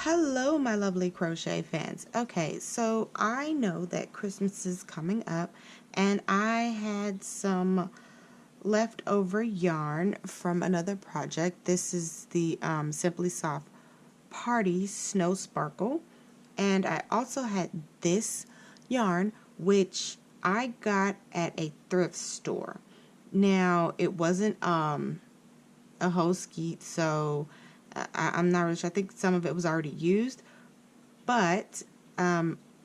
Hello, my lovely crochet fans. Okay, so I know that Christmas is coming up, and I had some leftover yarn from another project. This is the Simply Soft Party Snow Sparkle, and I also had this yarn, which I got at a thrift store. Now, it wasn't a whole skeet, so I'm not really sure. I think some of it was already used, but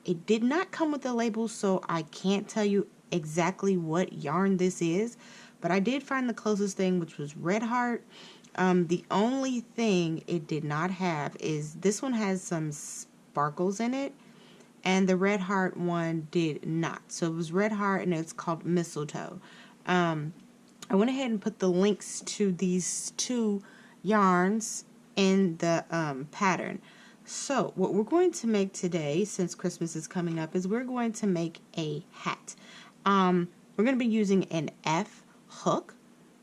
it did not come with a label, so I can't tell you exactly what yarn this is, but I did find the closest thing, which was Red Heart. The only thing it did not have is this one has some sparkles in it, and the Red Heart one did not. So it was Red Heart, and it's called Mistletoe. I went ahead and put the links to these two yarns in the pattern. So what we're going to make today, since Christmas is coming up, is we're going to make a hat. We're going to be using an F hook.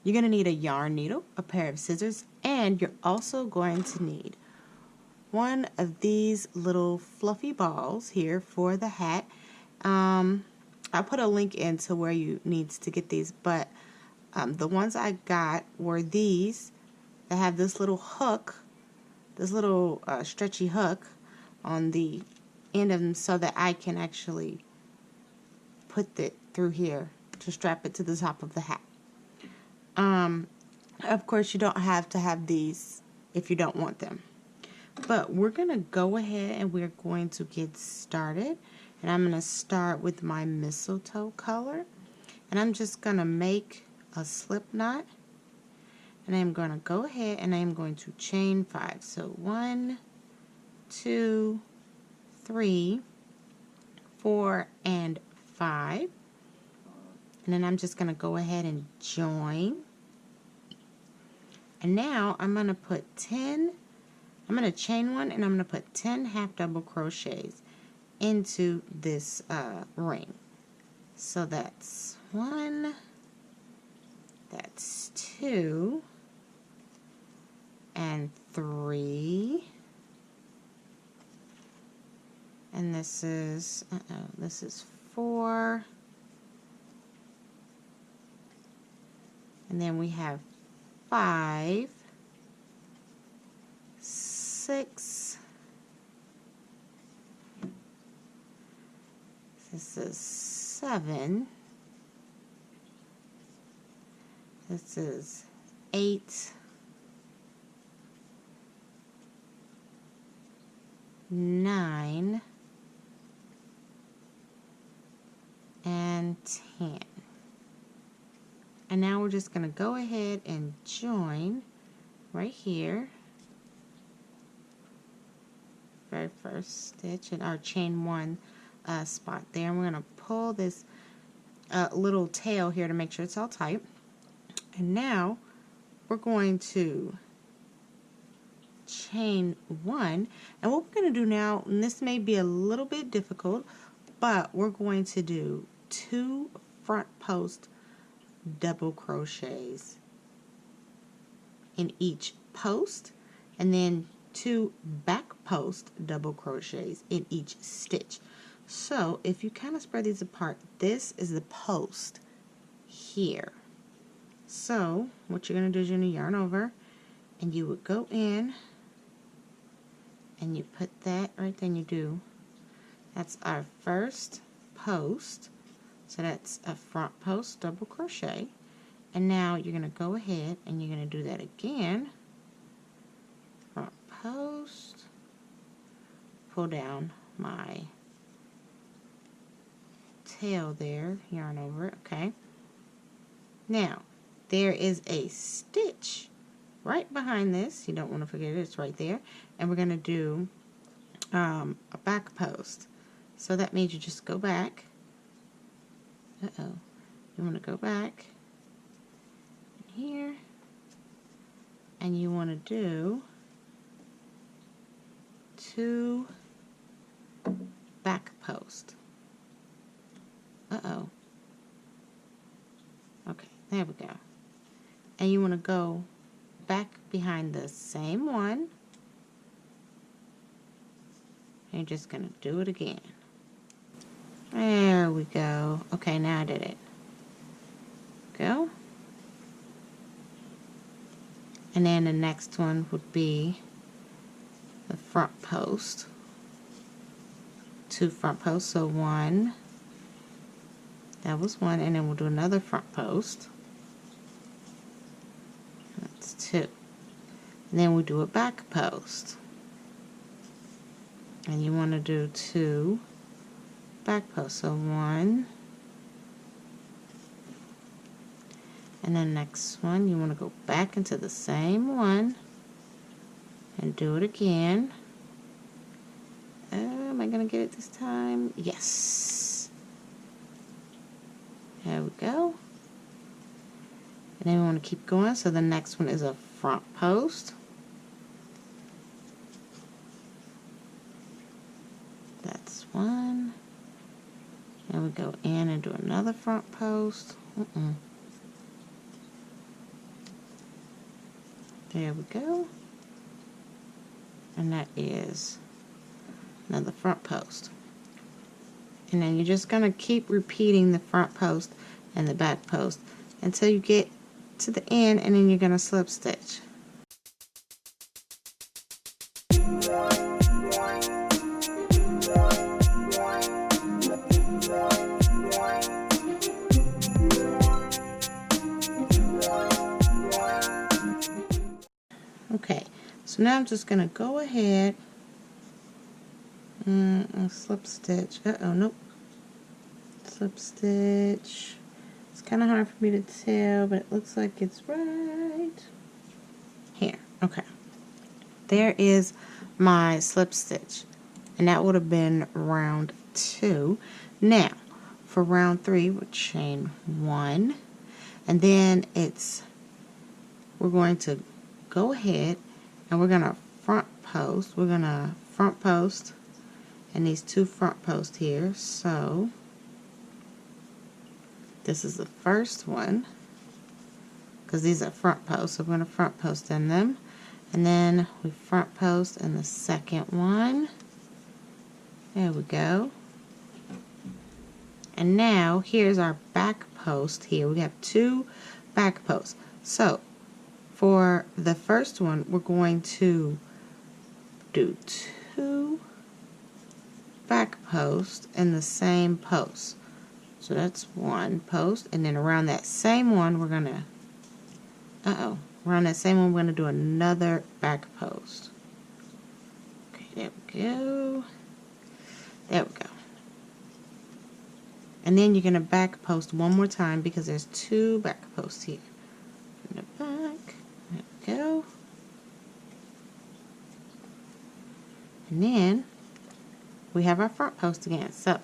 You're going to need a yarn needle, a pair of scissors, and you're also going to need one of these little fluffy balls here for the hat. I'll put a link into where you need to get these, but the ones I got were these that have this little hook, this little stretchy hook on the end of them, so that I can actually put it through here to strap it to the top of the hat. Of course, you don't have to have these if you don't want them. But we're going to go ahead and we're going to get started. And I'm going to start with my mistletoe color. And I'm just going to make a slip knot, and I'm going to go ahead and I'm going to chain 5. So 1, 2, 3, 4, and 5, and then I'm just going to go ahead and join. And now I'm going to put 10, I'm going to chain 1, and I'm going to put 10 half double crochets into this ring. So that's 1, that's 2, and 3, and this is 4, and then we have 5, 6, this is 7, this is 8, 9, and 10. And now we're just going to go ahead and join right here, very first stitch in our chain 1 spot there. And we're going to pull this little tail here to make sure it's all tight. And now we're going to chain 1, and what we're going to do now, and this may be a little bit difficult, but we're going to do 2 front post double crochets in each post, and then 2 back post double crochets in each stitch. So if you kind of spread these apart, this is the post here. So what you're going to do is you're going to yarn over, and you would go in and you put that right there, and you do, that's our first post, so that's a front post double crochet. And now you're going to go ahead and you're going to do that again, front post, pull down my tail there, yarn over it. Okay, now there is a stitch right behind this, you don't want to forget it, it's right there, and we're going to do a back post. So that means you just go back, you want to go back here, and you want to do 2 back post. Okay, there we go. And you want to go back behind the same one And you're just going to do it again. There we go. Okay, now I did it. Go. And then the next one would be the front post. 2 front posts, so 1. That was 1, and then we'll do another front post. That's 2. And then we do a back post. And you want to do 2 back posts, so 1. And then next one, you want to go back into the same one and do it again. Am I going to get it this time? Yes. There we go. And then we want to keep going. So the next one is a front post. That's 1. And we go in and do another front post. There we go. And that is another front post. And then you're just going to keep repeating the front post and the back post until you get to the end, and then you're going to slip stitch. Okay, so now I'm just going to go ahead and slip stitch. Nope. Slip stitch. It's kind of hard for me to tell, but it looks like it's right here. Okay. There is my slip stitch, and that would have been round 2. Now, for round 3, we'll chain 1, and then we're going to go ahead and we're going to front post. We're going to front post and these 2 front posts here. So this is the first one because these are front posts, so we're going to front post in them, and then we front post in the second one. There we go. And now here's our back post here. We have 2 back posts. So for the first one, we're going to do 2 back posts in the same post. So that's 1 post, and then around that same one, we're gonna, around that same one, we're gonna do another back post. Okay, there we go. There we go. And then you're gonna back post one more time because there's 2 back posts here. From the back. There we go. And then we have our front post again. So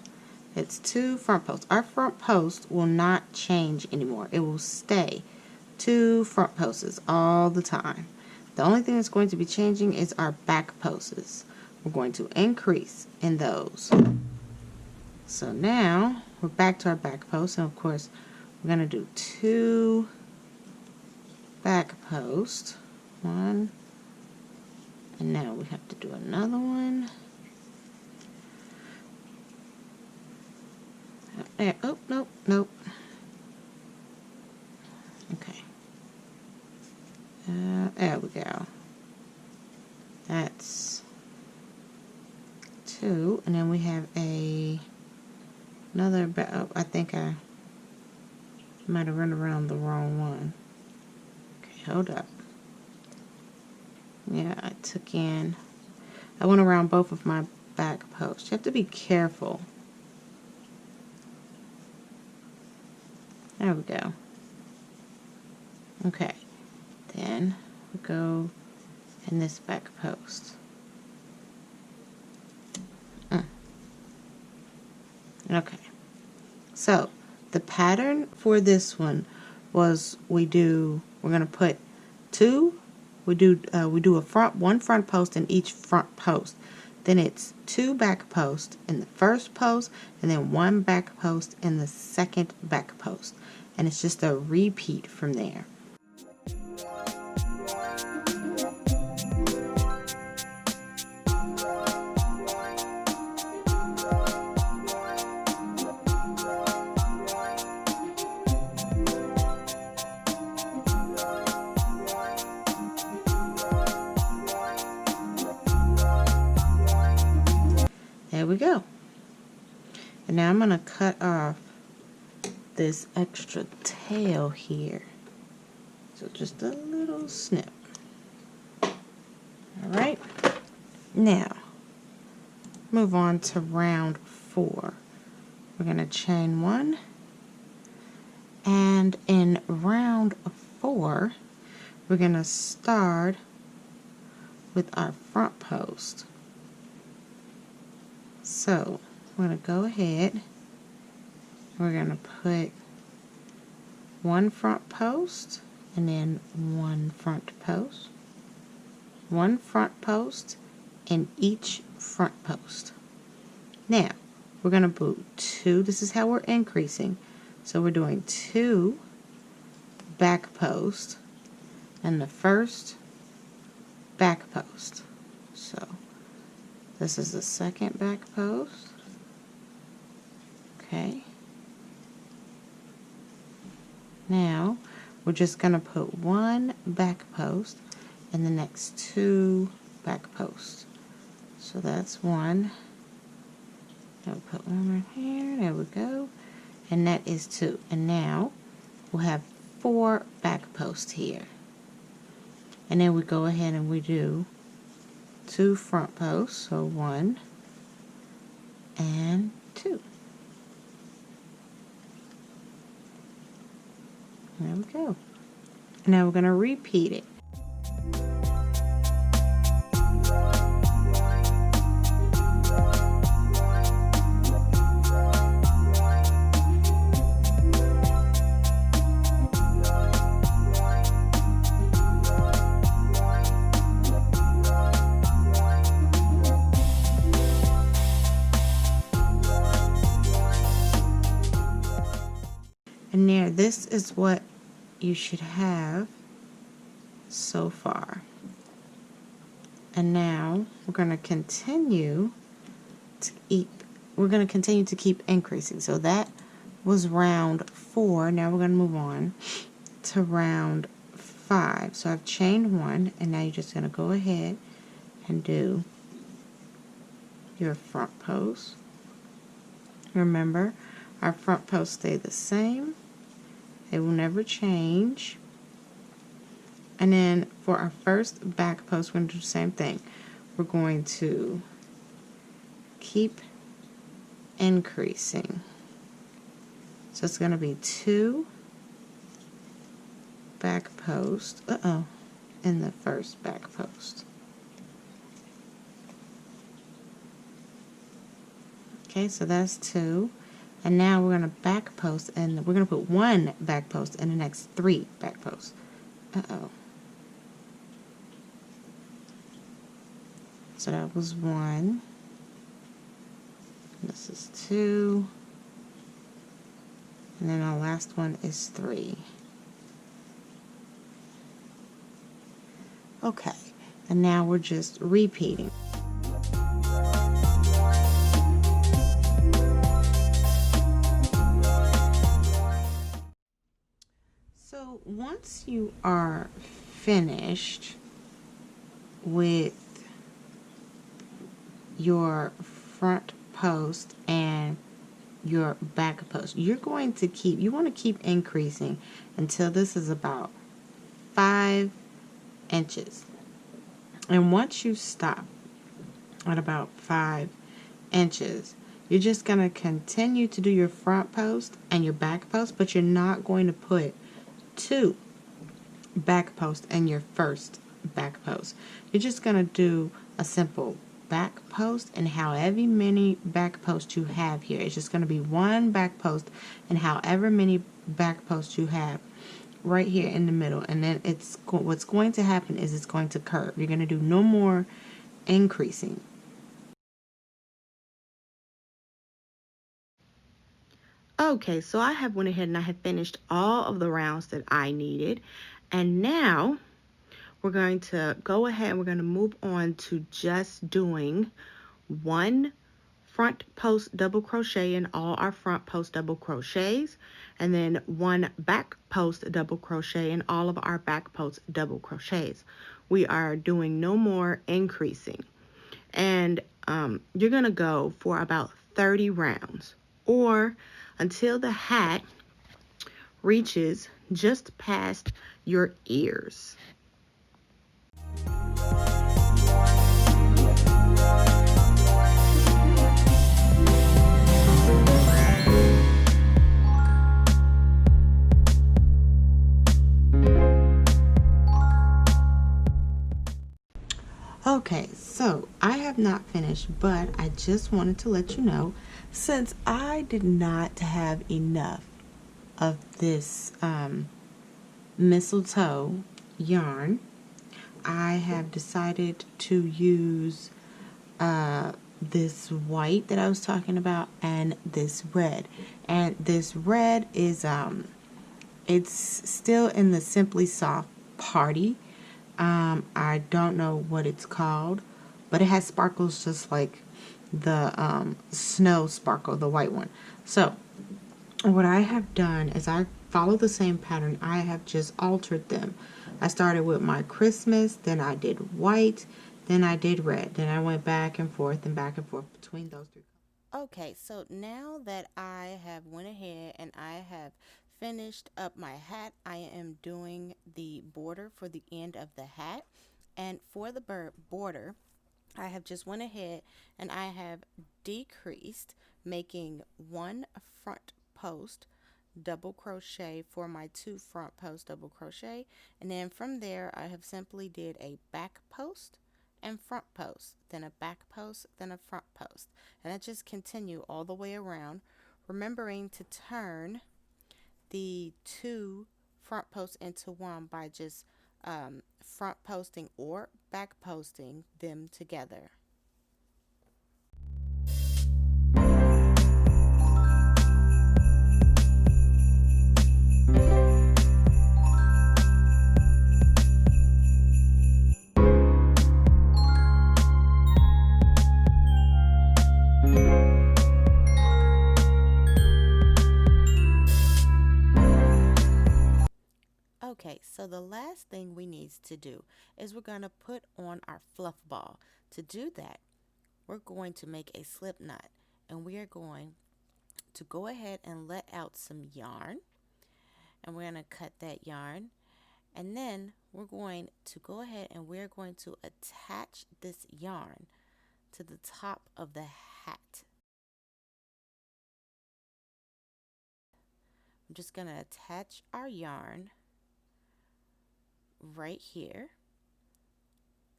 it's 2 front posts. Our front post will not change anymore. It will stay 2 front posts all the time. The only thing that's going to be changing is our back posts. We're going to increase in those. So now we're back to our back post, and of course we're going to do 2 back posts. 1, and now we have to do another one. There. Oh, nope, nope. Okay. There we go. That's 2, and then we have another. Oh, I think I might have run around the wrong one. Okay, hold up. Yeah, I went around both of my back posts. You have to be careful. There we go. Okay, then we go in this back post. Okay, so the pattern for this one was we're gonna put 2. We do one front post in each front post. Then it's 2 back posts in the first post, and then 1 back post in the second back post. And it's just a repeat from there. There we go. And now I'm going to cut off this extra tail here. So just a little snip. Alright. Now, move on to round 4. We're going to chain 1. And in round 4, we're going to start with our front post. So, we're going to go ahead. We're going to put one front post and then one front post. One front post in each front post. Now, we're going to put 2. This is how we're increasing. So we're doing 2 back posts and the first back post. So this is the second back post. Okay. Now we're just going to put 1 back post in the next 2 back posts. So that's 1. I'll put 1 right here. There we go. And that is 2. And now we'll have 4 back posts here. And then we go ahead and we do 2 front posts. So 1 and 2. There we go. Now we're going to repeat it. And there, this is what you should have so far. And now we're going to continue to keep increasing. So that was round 4. Now we're going to move on to round 5. So I've chained 1, and now you're just going to go ahead and do your front post. Remember, our front posts stay the same. They will never change. And then for our first back post, we're going to do the same thing. We're going to keep increasing. So it's going to be 2 back posts in the first back post. Okay, so that's 2. And now we're going to back post, and we're going to put 1 back post in the next 3 back posts. So that was 1. This is 2. And then our last one is 3. Okay, and now we're just repeating. So once you are finished with your front post and your back post, you want to keep increasing until this is about 5 inches. And once you stop at about 5 inches, you're just going to continue to do your front post and your back post, but you're not going to put 2 back posts in your first back post. You're just going to do a simple back post, and however many back posts you have here, it's just going to be 1 back post and however many back posts you have right here in the middle. And then what's going to happen is it's going to curve. You're going to do no more increasing. Okay, so I have went ahead and I have finished all of the rounds that I needed, and now we're going to go ahead and we're going to move on to just doing 1 front post double crochet in all our front post double crochets, and then 1 back post double crochet in all of our back post double crochets. We are doing no more increasing. And you're going to go for about 30 rounds, or until the hat reaches just past your ears. Okay, so I have not finished, but I just wanted to let you know, since I did not have enough of this mistletoe yarn, I have decided to use this white that I was talking about and this red. And this red is it's still in the Simply Soft party. I don't know what it's called, but it has sparkles just like the snow sparkle, the white one. So what I have done is I follow the same pattern. I have just altered them. I started with my Christmas, then I did white, then I did red. Then I went back and forth and back and forth between those three. Okay, so now that I have went ahead and I have finished up my hat, I am doing the border for the end of the hat. And for the border, I have just went ahead and I have decreased, making one front post double crochet for my two front post double crochet, and then from there I have simply did a back post and front post, then a back post, then a front post, and I just continue all the way around, remembering to turn the two front posts into one by just front posting or back posting them together. Okay, so the last thing we need to do is we're going to put on our fluff ball. To do that, we're going to make a slip knot, and we are going to go ahead and let out some yarn, and we're going to cut that yarn, and then we're going to go ahead and we're going to attach this yarn to the top of the hat. I'm just going to attach our yarn right here,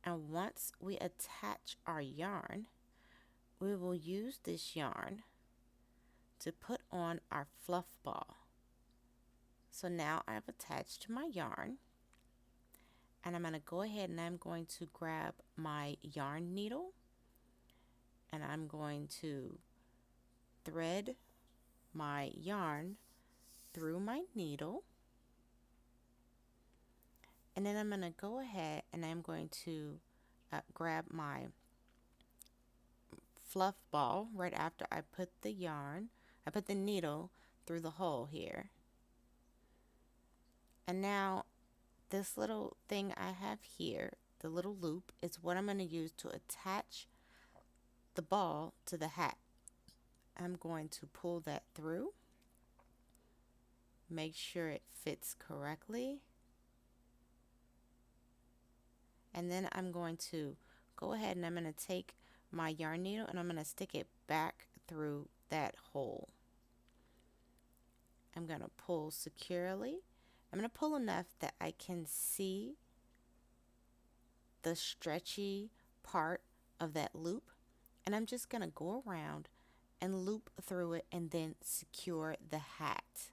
and once we attach our yarn, we will use this yarn to put on our fluff ball. So now I've attached my yarn, and I'm going to go ahead and I'm going to grab my yarn needle, and I'm going to thread my yarn through my needle, and then I'm going to go ahead and I'm going to grab my fluff ball right after I put the needle through the hole here. And now this little thing I have here, the little loop, is what I'm going to use to attach the ball to the hat. I'm going to pull that through, make sure it fits correctly, and then I'm going to go ahead and I'm going to take my yarn needle and I'm going to stick it back through that hole. I'm going to pull securely. I'm going to pull enough that I can see the stretchy part of that loop, and I'm just going to go around and loop through it and then secure the hat.